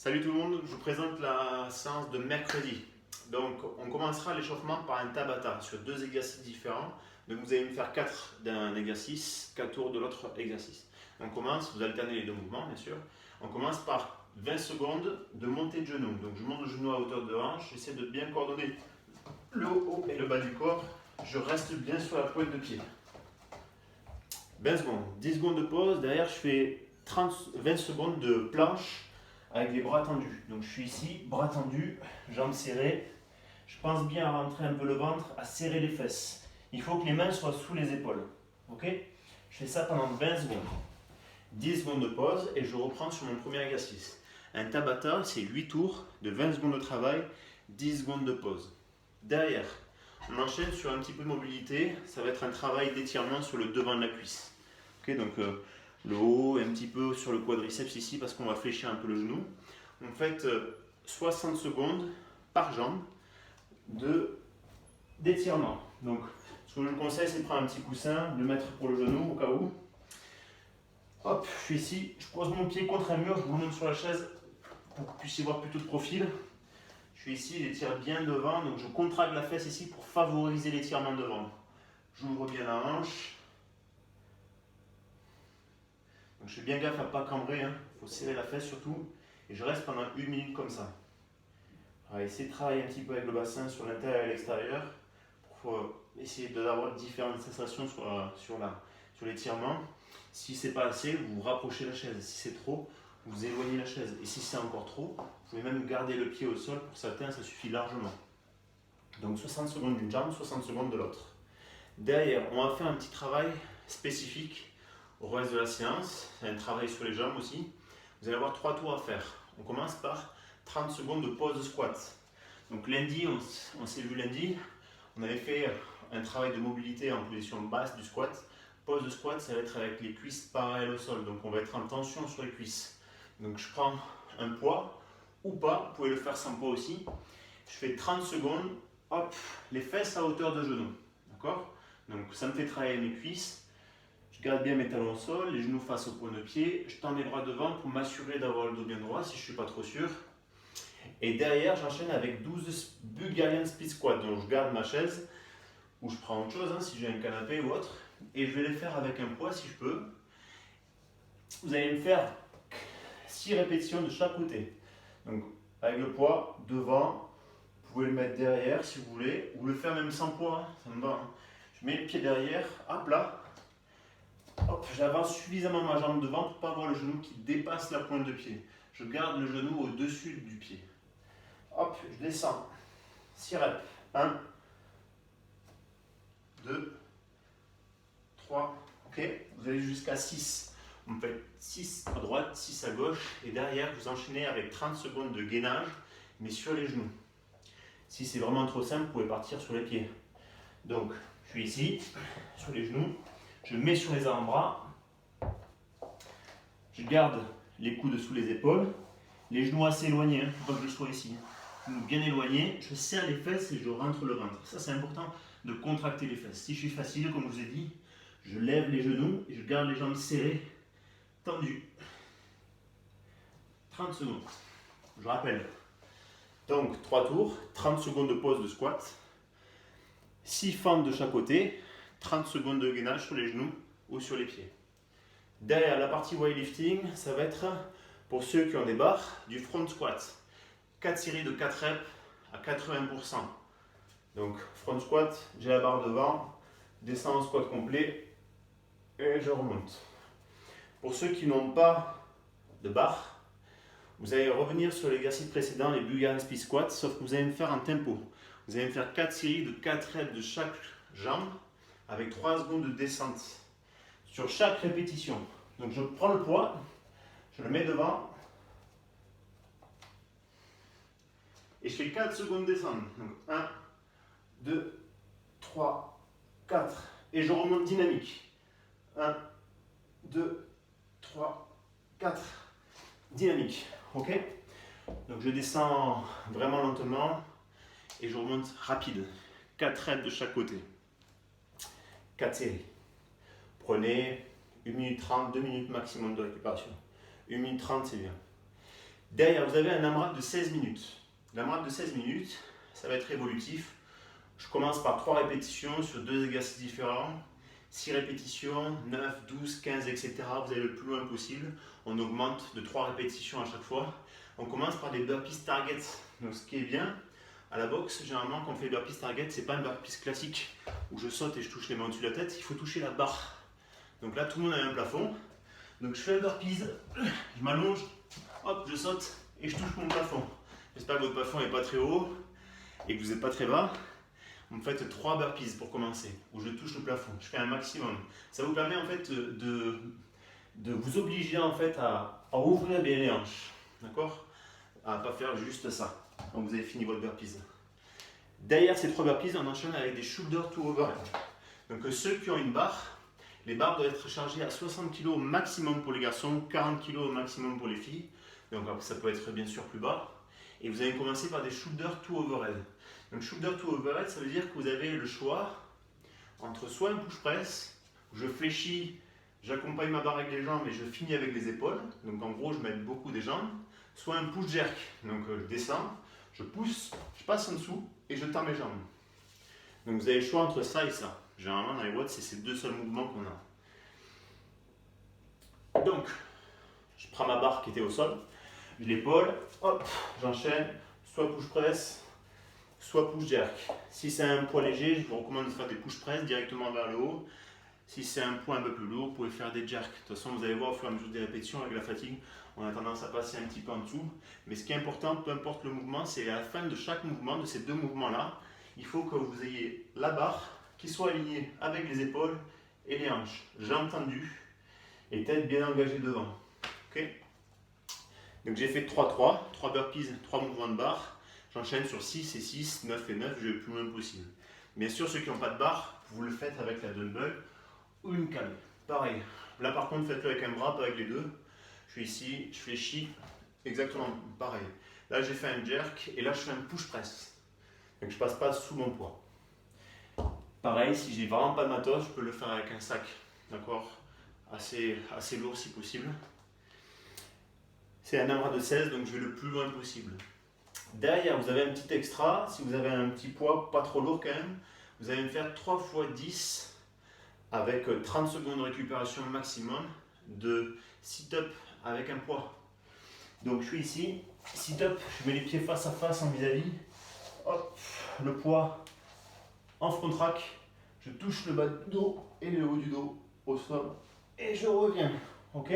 Salut tout le monde, je vous présente la séance de mercredi. Donc on commencera l'échauffement par un Tabata sur deux exercices différents. Donc vous allez me faire 4 d'un exercice, 4 tours de l'autre exercice. On commence, vous alternez les deux mouvements bien sûr. On commence par 20 secondes de montée de genou. Donc je monte le genou à hauteur de hanche, j'essaie de bien coordonner le haut et le bas du corps. Je reste bien sur la pointe de pied. 20 secondes, 10 secondes de pause, derrière je fais 20 secondes de planche avec les bras tendus. Donc je suis ici, bras tendus, jambes serrées. Je pense bien à rentrer un peu le ventre, à serrer les fesses. Il faut que les mains soient sous les épaules. Ok? Je fais ça pendant 20 secondes. 10 secondes de pause et je reprends sur mon premier exercice. Un Tabata, c'est 8 tours de 20 secondes de travail, 10 secondes de pause. Derrière, on enchaîne sur un petit peu de mobilité. Ça va être un travail d'étirement sur le devant de la cuisse. Ok, donc le haut et un petit peu sur le quadriceps ici parce qu'on va fléchir un peu le genou. On fait 60 secondes par jambe d'étirement. Donc ce que je vous conseille, c'est de prendre un petit coussin, de le mettre pour le genou au cas où. Hop, je suis ici, je pose mon pied contre un mur, je vous monte sur la chaise pour que vous puissiez voir plutôt de profil. Je suis ici, j'étire bien devant, donc je contracte la fesse ici pour favoriser l'étirement devant. J'ouvre bien la hanche. Donc je fais bien gaffe à ne pas cambrer, il faut serrer la fesse surtout. Et je reste pendant 1 minute comme ça. On va essayer de travailler un petit peu avec le bassin sur l'intérieur et l'extérieur pour essayer d'avoir différentes sensations sur l'étirement. Si c'est pas assez, vous rapprochez la chaise. Si c'est trop, vous éloignez la chaise. Et si c'est encore trop, vous pouvez même garder le pied au sol. Pour certains, ça suffit largement. Donc 60 secondes d'une jambe, 60 secondes de l'autre. Derrière, on va faire un petit travail spécifique au reste de la séance. C'est un travail sur les jambes aussi. Vous allez avoir 3 tours à faire. On commence par 30 secondes de pause de squat. Donc lundi, on s'est vu lundi, on avait fait un travail de mobilité en position basse du squat. Pause de squat, ça va être avec les cuisses parallèles au sol. Donc on va être en tension sur les cuisses. Donc je prends un poids ou pas, vous pouvez le faire sans poids aussi. Je fais 30 secondes, hop, les fesses à hauteur de genou. D'accord? Donc ça me fait travailler mes cuisses. Je garde bien mes talons au sol, les genoux face au point de pied. Je tends mes bras devant pour m'assurer d'avoir le dos bien droit si je ne suis pas trop sûr. Et derrière, j'enchaîne avec 12 Bulgarian Split Squat. Donc je garde ma chaise ou je prends autre chose si j'ai un canapé ou autre. Et je vais les faire avec un poids si je peux. Vous allez me faire 6 répétitions de chaque côté. Donc avec le poids devant, vous pouvez le mettre derrière si vous voulez, ou le faire même sans poids, ça me va. Je mets le pied derrière, hop là. Hop, j'avance suffisamment ma jambe devant pour ne pas avoir le genou qui dépasse la pointe de pied. Je garde le genou au-dessus du pied. Hop, je descends. 6 reps. 1, 2, 3. Ok, vous allez jusqu'à 6. On fait 6 à droite, 6 à gauche. Et derrière, vous enchaînez avec 30 secondes de gainage, mais sur les genoux. Si c'est vraiment trop simple, vous pouvez partir sur les pieds. Donc, je suis ici, sur les genoux. Je mets sur les avant-bras. Je garde les coudes sous les épaules. Les genoux assez éloignés, il ne faut pas que je sois ici. Genoux bien éloignés. Je serre les fesses et je rentre le ventre. Ça, c'est important de contracter les fesses. Si je suis facile, comme je vous ai dit, je lève les genoux et je garde les jambes serrées, tendues. 30 secondes. Je rappelle. Donc, 3 tours, 30 secondes de pause de squat. 6 fentes de chaque côté, 30 secondes de gainage sur les genoux ou sur les pieds. Derrière la partie weightlifting, ça va être pour ceux qui ont des barres, du front squat. 4 séries de 4 reps à 80%. Donc front squat, j'ai la barre devant, descends en squat complet et je remonte. Pour ceux qui n'ont pas de barre, vous allez revenir sur l'exercice précédent, les Bulgarian Split Squat, sauf que vous allez me faire en tempo. Vous allez me faire 4 séries de 4 reps de chaque jambe avec 3 secondes de descente sur chaque répétition. Donc je prends le poids, je le mets devant et je fais 4 secondes de descente. Donc 1, 2, 3, 4 et je remonte dynamique. 1, 2, 3, 4, dynamique. Ok? Donc je descends vraiment lentement et je remonte rapide. 4 reps de chaque côté. 4 séries. Prenez 1 minute 30, 2 minutes maximum de récupération. 1 minute 30, c'est bien. Derrière, vous avez un AMRAP de 16 minutes. L'AMRAP de 16 minutes, ça va être évolutif. Je commence par 3 répétitions sur 2 exercices différents. 6 répétitions, 9, 12, 15, etc. Vous allez le plus loin possible. On augmente de 3 répétitions à chaque fois. On commence par des burpees target. Donc ce qui est bien, à la boxe, généralement quand on fait les burpees target, c'est pas un burpees classique où je saute et je touche les mains au-dessus de la tête. Il faut toucher la barre. Donc là, tout le monde a un plafond. Donc je fais un burpees, je m'allonge, hop, je saute et je touche mon plafond. J'espère que votre plafond n'est pas très haut et que vous n'êtes pas très bas. Vous me faites 3 burpees pour commencer, où je touche le plafond. Je fais un maximum. Ça vous permet en fait de vous obliger en fait à ouvrir bien les hanches. D'accord? À ne pas faire juste ça. Donc vous avez fini votre burpees. Derrière ces 3 burpees, on enchaîne avec des shoulder to overhead. Donc ceux qui ont une barre, les barres doivent être chargées à 60 kg au maximum pour les garçons, 40 kg au maximum pour les filles. Donc après, ça peut être bien sûr plus bas. Et vous allez commencer par des shoulder to overhead. Donc shoulder to overhead, ça veut dire que vous avez le choix entre soit un push press, où je fléchis, j'accompagne ma barre avec les jambes et je finis avec les épaules. Donc en gros, je m'aide beaucoup des jambes. Soit un push jerk, donc je descends, je pousse, je passe en dessous et je tends mes jambes. Donc vous avez le choix entre ça et ça. Généralement dans les watts, c'est ces 2 seuls mouvements qu'on a. Donc, je prends ma barre qui était au sol, je l'épaule, hop, j'enchaîne, soit push press, soit push jerk. Si c'est un poids léger, je vous recommande de faire des push press directement vers le haut. Si c'est un poids un peu plus lourd, vous pouvez faire des jerks. De toute façon, vous allez voir au fur et à mesure des répétitions avec la fatigue, on a tendance à passer un petit peu en dessous. Mais ce qui est important, peu importe le mouvement, c'est à la fin de chaque mouvement, de ces 2 mouvements-là, il faut que vous ayez la barre qui soit alignée avec les épaules et les hanches. Jambes tendues et tête bien engagée devant. Okay. Donc j'ai fait 3-3 burpees, 3 mouvements de barre. J'enchaîne sur 6 et 6, 9 et 9, je vais le plus loin possible. Bien sûr, ceux qui n'ont pas de barre, vous le faites avec la dumbbell ou une canne. Pareil. Là par contre, faites-le avec un bras, pas avec les deux. Je suis ici, je fléchis, exactement pareil. Là j'ai fait un jerk et là je fais un push press. Donc je passe pas sous mon poids. Pareil, si j'ai vraiment pas de matos, je peux le faire avec un sac, d'accord, assez lourd si possible. C'est un AMRAP de 16, donc je vais le plus loin possible. Derrière, vous avez un petit extra, si vous avez un petit poids pas trop lourd quand même, vous allez me faire 3 x 10 avec 30 secondes de récupération maximum de sit-up avec un poids. Donc je suis ici, sit-up, je mets les pieds face à face en vis-à-vis, hop, le poids en front track, je touche le bas du dos et le haut du dos au sol et je reviens. Ok?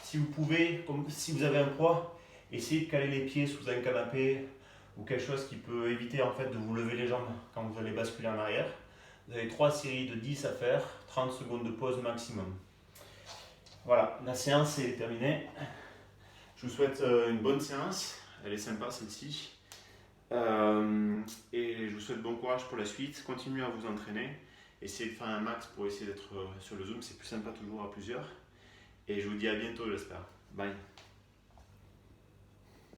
Si vous pouvez, comme si vous avez un poids, essayez de caler les pieds sous un canapé ou quelque chose qui peut éviter en fait de vous lever les jambes quand vous allez basculer en arrière. Vous avez 3 séries de 10 à faire, 30 secondes de pause maximum. Voilà, la séance est terminée. Je vous souhaite une bonne séance, elle est sympa celle-ci. Et je vous souhaite bon courage pour la suite, continuez à vous entraîner, essayez de faire un max pour essayer d'être sur le Zoom, c'est plus sympa toujours à plusieurs. Et je vous dis à bientôt, j'espère. Bye.